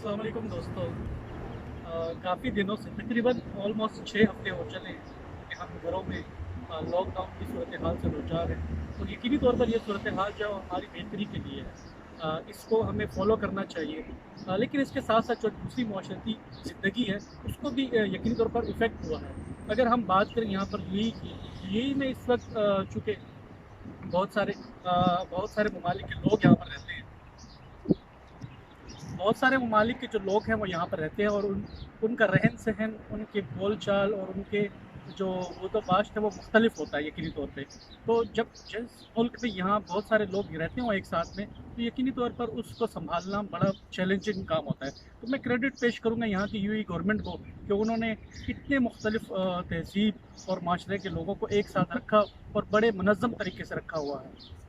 अस्सलाम वालेकुम दोस्तों। काफ़ी दिनों से तकरीबन ऑलमोस्ट 6 हफ्ते हो चले हैं कि हम घरों में लॉकडाउन की सूरत हाल से दो चार हैं और यकीनी तौर पर यह सूरत हाल जो हमारी बेहतरी के लिए है, इसको हमें फॉलो करना चाहिए। लेकिन इसके साथ साथ जो दूसरी माशरती ज़िंदगी है उसको भी यकीनी तौर पर इफ़ेक्ट हुआ है। अगर हम बात करें यहाँ पर यूएई की, यूएई में इस वक्त चूँकि बहुत सारे ममालिक के लोग यहाँ पर रहते हैं, बहुत सारे ममालिक के जो लोग हैं वो यहाँ पर रहते हैं और उनका रहन सहन, उनके बोल चाल और उनके जो बाश्त है वो मुख्तलिफ होता है यकीनी तौर पे। तो जब जिस मुल्क में यहाँ बहुत सारे लोग रहते हों एक साथ में, तो यकीनी तौर पर उसको संभालना बड़ा चैलेंजिंग काम होता है। तो मैं क्रेडिट पेश करूँगा यहाँ की यूएई गवर्नमेंट को कि उन्होंने इतने मुख्तलिफ तहजीब और माशरे के लोगों को एक साथ रखा और बड़े मुनज़्ज़म तरीके से रखा हुआ है।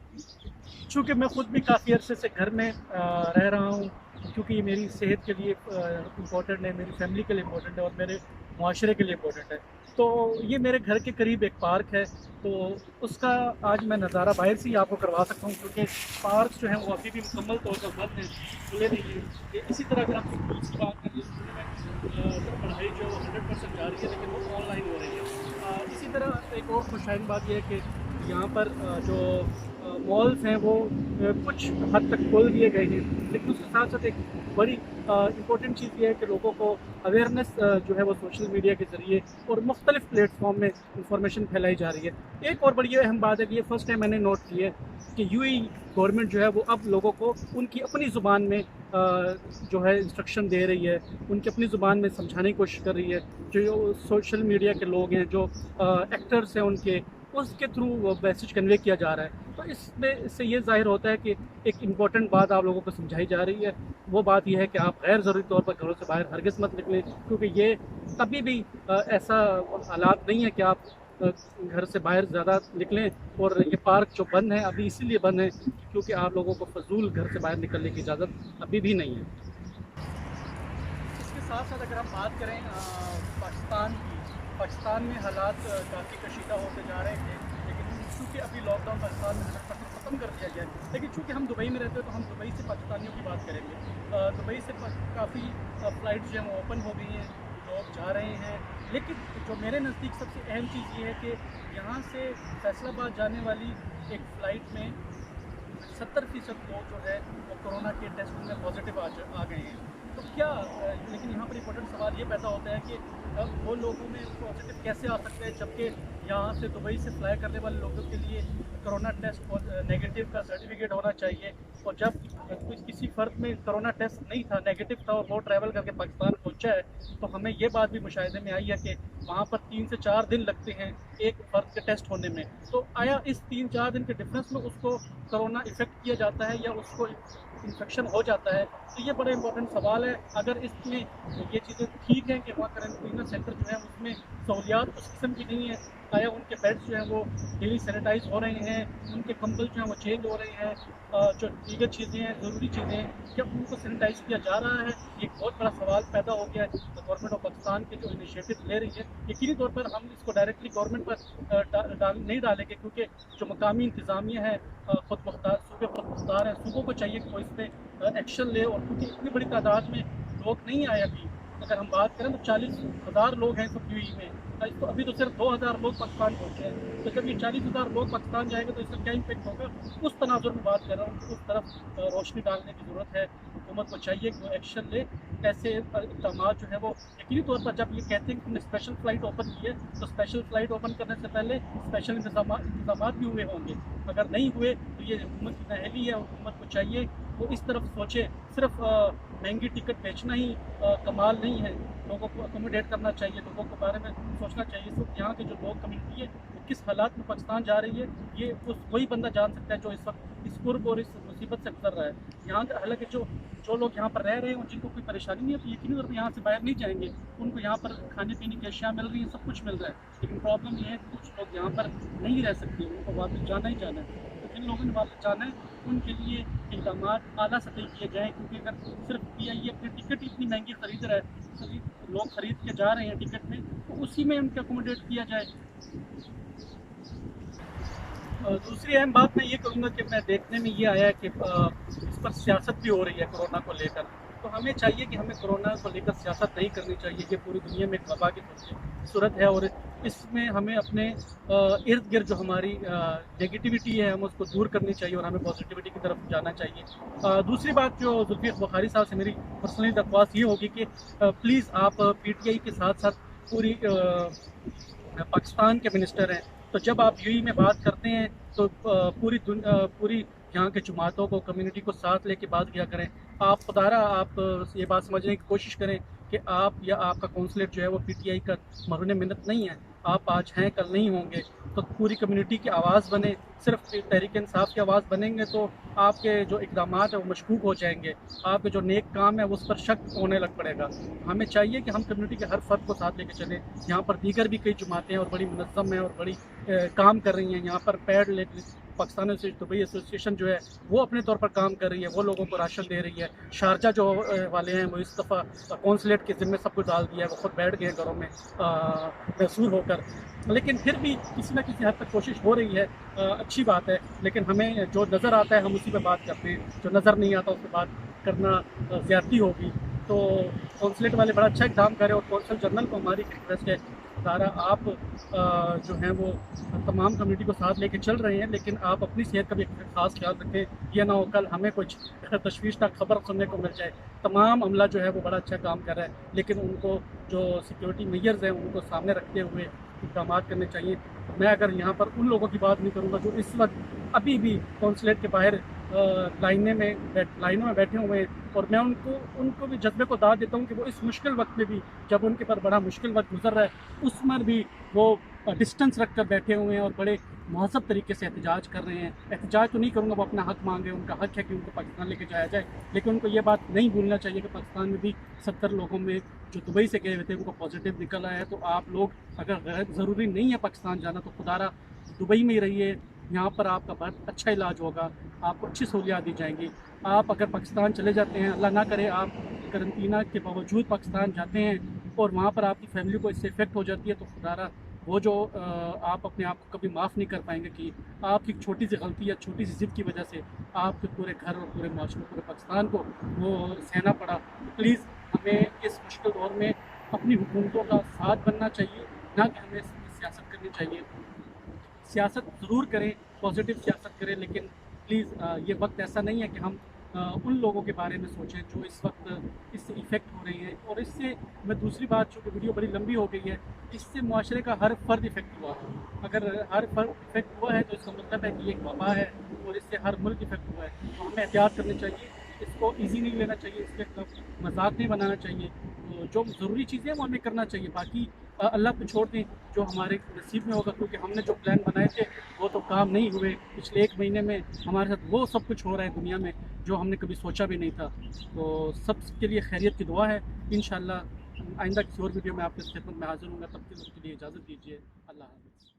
चूँकि मैं ख़ुद भी काफ़ी अरसे से घर में रह रहा हूँ, क्योंकि ये मेरी सेहत के लिए इम्पोर्टेंट है, मेरी फैमिली के लिए इम्पोर्टेंट है और मेरे माशरे के लिए इम्पोर्टेंट है। तो ये मेरे घर के करीब एक पार्क है, तो उसका आज मैं नज़ारा बाहर से ही आपको करवा सकता हूँ, क्योंकि पार्क जो हैं वो अभी भी मुकम्मल तौर पर बंद हैं, खुले नहीं हैं। इसी तरह अगर आप स्कूल्स की बात करें, स्कूल में पढ़ाई जो 100% जा रही है, लेकिन वो ऑनलाइन हो रही है। इसी तरह एक और खुशहाल बात यह है कि यहाँ पर जो मॉल्स हैं वो कुछ हद तक खोल दिए गए हैं, लेकिन उसके साथ साथ एक बड़ी इम्पोर्टेंट चीज़ ये है कि लोगों को अवेयरनेस जो है वो सोशल मीडिया के ज़रिए और मुख्तलिफ प्लेटफॉर्म में इंफॉर्मेशन फैलाई जा रही है। एक और बड़ी अहम बात है कि ये फर्स्ट टाइम मैंने नोट की है कि यूएई गवर्नमेंट जो है वो अब लोगों को उनकी अपनी ज़ुबान में जो है इंस्ट्रक्शन दे रही है, उनकी अपनी ज़ुबान में समझाने की कोशिश कर रही है। जो सोशल मीडिया के लोग हैं, जो एक्टर्स हैं उनके, उसके थ्रू मैसेज कन्वे किया जा रहा है। तो इससे ये ज़ाहिर होता है कि एक इम्पॉर्टेंट बात आप लोगों को समझाई जा रही है। वो बात यह है कि आप गैर ज़रूरी तौर पर घरों से बाहर हरगिज़ मत निकलें, क्योंकि ये कभी भी ऐसा हालात नहीं है कि आप घर से बाहर ज़्यादा निकलें। और ये पार्क जो बंद है अभी इसीलिए बंद है क्योंकि आप लोगों को फजूल घर से बाहर निकलने की इजाज़त अभी भी नहीं है। इसके साथ साथ अगर हम बात करें पाकिस्तान की, पाकिस्तान में हालात काफ़ी कशीदा होते जा रहे थे, लेकिन चूँकि अभी लॉकडाउन पाकिस्तान में 100% ख़त्म कर दिया गया है, लेकिन चूँकि हम दुबई में रहते हैं तो हम दुबई से पाकिस्तानियों की बात करेंगे। दुबई से काफ़ी फ़्लाइट जो हैं वो ओपन हो गई हैं, लोग जा रहे हैं। लेकिन जो मेरे नज़दीक सबसे अहम चीज़ ये है कि यहाँ से फैसलाबाद जाने वाली एक फ़्लाइट में 70% लोग जो है वो कोरोना के टेस्ट में पॉजिटिव आ गए हैं। तो क्या लेकिन यहाँ पर इम्पोर्टेंट सवाल ये पैदा होता है कि वो लोगों में पॉजिटिव कैसे आ सकते हैं, जबकि यहाँ से दुबई से फ्लाई करने वाले लोगों के लिए कोरोना टेस्ट नेगेटिव का सर्टिफिकेट होना चाहिए। और जब किसी फ़र्द में कोरोना टेस्ट नहीं था, नेगेटिव था और वो ट्रैवल करके पाकिस्तान पहुँचा है, तो हमें ये बात भी मुशाहिदे में आई है कि वहाँ पर 3 से 4 दिन लगते हैं एक फ़र्द के टेस्ट होने में। तो आया इस 3-4 दिन के डिफरेंस में उसको कोरोना इफ़ेक्ट किया जाता है या उसको इन्फेक्शन हो जाता है? तो ये बड़ा इंपॉर्टेंट सवाल है। अगर इसमें ये चीज़ें ठीक हैं कि वहाँ क्वारंटीन सेंटर जो है उसमें सहूलियात उस किस्म की नहीं है, आया उनके बेड्स जो हैं वो डेली सैनिटाइज हो रहे हैं, उनके कंबल जो हैं वो चेंज हो रहे हैं, जो दीगर चीज़ें हैं, ज़रूरी चीज़ें हैं, क्या उनको सैनिटाइज किया जा रहा है? एक बहुत बड़ा सवाल पैदा हो गया है। तो गवर्नमेंट ऑफ पाकिस्तान के जो इनिशिएटिव ले रही है, यकीनी तौर पर हम इसको डायरेक्टली गवर्नमेंट पर नहीं डालेंगे, क्योंकि जो मकामी इंतज़ामिया है खुद मुख्तार, सूबे खुद मुख्तार हैं, सूबों को चाहिए कि वो इस पर एक्शन ले। और क्योंकि इतनी बड़ी तादाद में लोग नहीं आए अभी, अगर हम बात करें तो 40,000 लोग हैं सब यूएई में, तो अभी तो सिर्फ 2,000 लोग पाकिस्तान पहुँचे हैं। तो जब ये 40,000 लोग पाकिस्तान जाएंगे तो इसका क्या इम्पेक्ट होगा, उस तनाजुर में बात कर रहा हूँ कि उस तरफ रोशनी डालने की ज़रूरत है। हुकूमत को चाहिए कि वो एक्शन ले। ऐसे इक़दाम जो है वो यकीनी तौर पर, जब ये कहते हैं कि हमने स्पेशल फ़्लाइट ओपन की है, तो स्पेशल फ़्लाइट ओपन करने से पहले स्पेशल इंतज़ाम भी हुए होंगे। अगर नहीं हुए तो ये हुकूमत की नाअहली है। हुकूमत को चाहिए वो इस तरफ सोचे। सिर्फ महंगी टिकट बेचना ही कमाल नहीं है, लोगों को अकोमोडेट करना चाहिए, लोगों के बारे में सोचना चाहिए। तो यहाँ के जो लोग कम्युनिटी है वो किस हालात में पाकिस्तान जा रही है, ये वही बंदा जान सकता है जो इस वक्त इस कुर्ब और इस मुसीबत से गुजर रहा है। यहाँ के हालांकि जो लोग यहाँ पर रह रहे हैं और जिनको कोई परेशानी नहीं है, तो यकीनी तौर पर यहाँ से बाहर नहीं जाएंगे, उनको यहाँ पर खाने पीने की अशिया मिल रही है, सब कुछ मिल रहा है। लेकिन प्रॉब्लम ये है कि कुछ लोग यहाँ पर नहीं रह सकते, उनको वापस जाना ही जाना है। तो जिन लोगों ने वापस जाना है उनके लिए इक़दाम आला सतह किए जाएँ, क्योंकि अगर सिर्फ पीआईए अपनी टिकट इतनी महंगी ख़रीद रहा है, सभी लोग ख़रीद के जा रहे हैं टिकट में, तो उसी में उनको अकोमोडेट किया जाए। दूसरी अहम बात मैं ये कहूँगा कि मैं देखने में ये आया है कि इस पर सियासत भी हो रही है कोरोना को लेकर। تو ہمیں چاہیے کہ ہمیں کورونا کو لے کر سیاست نہیں کرنی چاہیے. یہ پوری دنیا میں ایک وبا کی صورت ہے اور اس میں ہمیں اپنے ارد گرد جو ہماری نگیٹیوٹی ہے ہم اس کو دور کرنی چاہیے اور ہمیں پازیٹیوٹی کی طرف جانا چاہیے. دوسری بات جو ذوالفقار بخاری صاحب سے میری پرسنلی درخواست یہ ہوگی کہ پلیز آپ پی ٹی آئی کے ساتھ ساتھ پوری پاکستان کے منسٹر ہیں تو جب آپ یو ای میں بات کرتے ہیں تو پوری یہاں کے جماعتوں کو کمیونٹی کو ساتھ لے کے بات کیا کریں. آپ خدارہ آپ یہ بات سمجھنے کی کوشش کریں کہ آپ یا آپ کا کونسلیٹ جو ہے وہ پی ٹی آئی کا مرہون منت نہیں ہے. آپ آج ہیں کل نہیں ہوں گے تو پوری کمیونٹی کی آواز بنے. صرف تحریک انصاف کی آواز بنیں گے تو آپ کے جو اقدامات ہیں وہ مشکوک ہو جائیں گے. آپ کے جو نیک کام ہے اس پر شک ہونے لگ پڑے گا. ہمیں چاہیے کہ ہم کمیونٹی کے ہر فرد کو ساتھ لے کے چلیں. یہاں پر دیگر بھی کئی جماعتیں اور بڑی منظم ہیں اور بڑی کام کر رہی ہیں. یہاں پر پاکستان دبئی ایسوسیشن جو ہے وہ اپنے طور پر کام کر رہی ہے. وہ لوگوں کو راشن دے رہی ہے. شارجہ جو والے ہیں وہ اس دفعہ کونسلیٹ کے ذمے سب کچھ ڈال دیا ہے. وہ خود بیٹھ گئے ہیں گھروں میں محصور ہو کر. لیکن پھر بھی کسی نہ کسی حد تک کوشش ہو رہی ہے. اچھی بات ہے. لیکن ہمیں جو نظر آتا ہے ہم اسی پہ بات کرتے ہیں. جو نظر نہیں آتا اس پہ بات کرنا زیادتی ہوگی. تو کونسلیٹ والے بڑا اچھا اقدام کریں اور کونسل جنرل کو ہماری ریکویسٹ ہے ادارہ آپ جو ہیں وہ تمام کمیونٹی کو ساتھ لے کے چل رہے ہیں لیکن آپ اپنی صحت کا بھی خاص خیال رکھیں. یہ نہ ہو کل ہمیں کچھ تشویشناک خبر سننے کو مل جائے. تمام عملہ جو ہے وہ بڑا اچھا کام کر رہا ہے لیکن ان کو جو سیکیورٹی میئرز ہیں ان کو سامنے رکھتے ہوئے اقدامات کرنے چاہیے. میں اگر یہاں پر ان لوگوں کی بات نہیں کروں گا جو اس وقت ابھی بھی کونسلیٹ کے باہر لائنوں میں بیٹھے ہوئے ہیں اور میں ان کو بھی جذبے کو داد دیتا ہوں کہ وہ اس مشکل وقت میں بھی جب ان کے پر بڑا مشکل وقت گزر رہا ہے اس میں بھی وہ ڈسٹنس رکھ کر بیٹھے ہوئے ہیں اور بڑے مہذب طریقے سے احتجاج کر رہے ہیں. احتجاج تو نہیں کروں گا وہ اپنا حق مانگے. ان کا حق ہے کہ ان کو پاکستان لے کے جایا جائے لیکن ان کو یہ بات نہیں بھولنا چاہیے کہ پاکستان میں بھی 70 لوگوں میں جو دبئی سے گئے ہوئے تھے ان کو پازیٹیو نکل آیا ہے. تو آپ لوگ اگر ضروری نہیں ہے پاکستان جانا تو خدارہ دبئی میں ہی رہیے. یہاں پر آپ کا بہت اچھا علاج ہوگا. آپ کو اچھی سہولیات دی جائیں گی. آپ اگر پاکستان چلے جاتے ہیں اللہ نہ کرے آپ قرنطینہ کے باوجود پاکستان جاتے ہیں اور وہاں پر آپ کی فیملی کو اس سے افیکٹ ہو جاتی ہے تو خدارہ وہ جو آپ اپنے آپ کو کبھی معاف نہیں کر پائیں گے کہ آپ کی چھوٹی سی غلطی یا چھوٹی سی ضد کی وجہ سے آپ کے پورے گھر اور پورے معاشرے پورے پاکستان کو وہ سہنا پڑا. پلیز ہمیں اس مشکل دور میں اپنی حکومتوں کا ساتھ بننا چاہیے نہ کہ ہمیں سیاست کرنی چاہیے. سیاست ضرور کریں پازیٹیو سیاست کریں لیکن پلیز یہ وقت ایسا نہیں ہے کہ ہم ان لوگوں کے بارے میں سوچیں جو اس وقت اس سے افیکٹ ہو رہی ہیں. اور اس سے میں دوسری بات چونکہ ویڈیو بڑی لمبی ہو گئی ہے اس سے معاشرے کا ہر فرد افیکٹ ہوا ہے. اگر ہر فرد افیکٹ ہوا ہے تو اس کا مطلب ہے کہ یہ ایک وبا ہے اور اس سے ہر ملک افیکٹ ہوا ہے. تو ہمیں احتیاط کرنی چاہیے. اس کو ایزی نہیں لینا چاہیے. اس کے مذاق نہیں بنانا چاہیے. جو ضروری چیزیں ہیں وہ ہمیں کرنا چاہیے. باقی اللہ پہ چھوڑ دیں جو ہمارے نصیب میں ہوگا کیونکہ ہم نے جو پلان بنائے تھے وہ تو کام نہیں ہوئے. پچھلے 1 مہینے میں ہمارے ساتھ وہ سب کچھ ہو رہا ہے دنیا میں جو ہم نے کبھی سوچا بھی نہیں تھا. تو سب کے لیے خیریت کی دعا ہے. انشاءاللہ آئندہ کسی اور ویڈیو میں آپ کے خدمت میں حاضر ہوں گا. تب تک کے لیے اجازت دیجیے. اللہ حافظ.